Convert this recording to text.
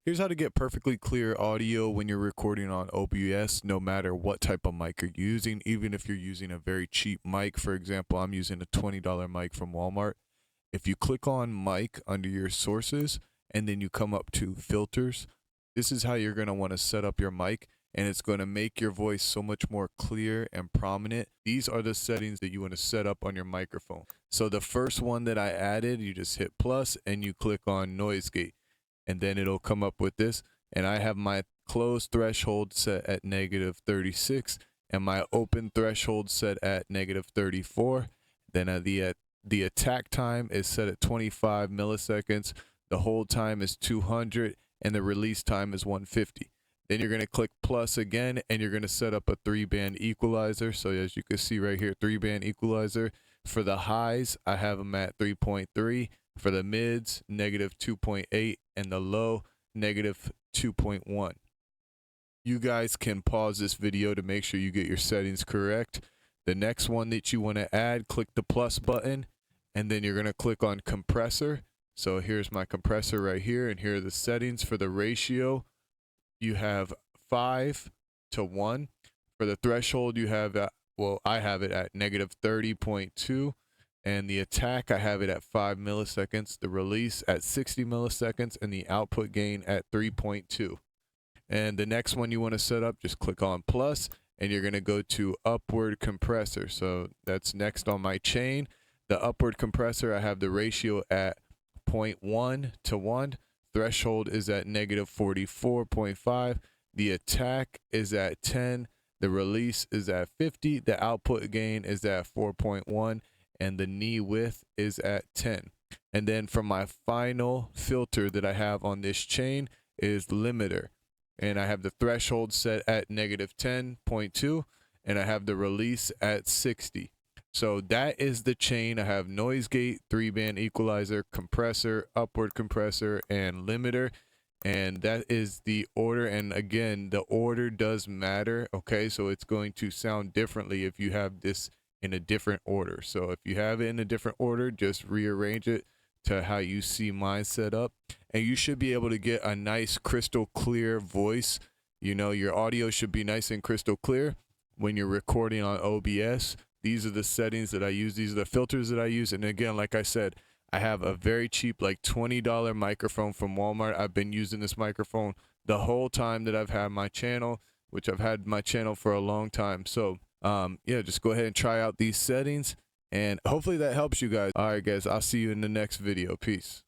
Here's how to get perfectly clear audio when you're recording on OBS, no matter what type of mic you're using, even if you're using a very cheap mic. For example, I'm using a $20 mic from Walmart. If you click on mic under your sources and then you come up to filters, this is how you're going to want to set up your mic, and it's going to make your voice so much more clear and prominent. These are the settings that you want to set up on your microphone. So the first one that I added, you just hit plus and you click on noise gate, and then it'll come up with this. And I have my closed threshold set at -36 and my open threshold set at -34. Then the attack time is set at 25 milliseconds. The hold time is 200 and the release time is 150. Then you're going to click plus again and you're going to set up a 3-band equalizer. So as you can see right here, 3-band equalizer. For the highs, I have them at 3.3. For the mids, -2.8, and the low, -2.1. You guys can pause this video to make sure you get your settings correct. The next one that you want to add, click the plus button, and then you're going to click on compressor. So here's my compressor right here, and here are the settings. For the ratio, you have 5:1. For the threshold, you have, I have it at -30.2. And the attack, I have it at 5 milliseconds, the release at 60 milliseconds, and the output gain at 3.2. And the next one you want to set up, just click on plus, and you're going to go to upward compressor. So that's next on my chain. The upward compressor, I have the ratio at 0.1:1. Threshold is at -44.5. The attack is at 10. The release is at 50. The output gain is at 4.1. And the knee width is at 10. And then for my final filter that I have on this chain is limiter. And I have the threshold set at -10.2 and I have the release at 60. So that is the chain. I have noise gate, 3-band equalizer, compressor, upward compressor, and limiter. And that is the order. And again, the order does matter. Okay, so it's going to sound differently if you have this in a different order. So if you have it in a different order, just rearrange it to how you see mine set up, and you should be able to get a nice crystal clear voice. You know, your audio should be nice and crystal clear when you're recording on OBS. These are the settings that I use. These are the filters that I use. And again, like I said, I have a very cheap, like $20 microphone from Walmart. I've been using this microphone the whole time that I've had my channel, which I've had my channel for a long time. So yeah, just go ahead and try out these settings, and hopefully that helps you guys. All right, guys, I'll see you in the next video. Peace.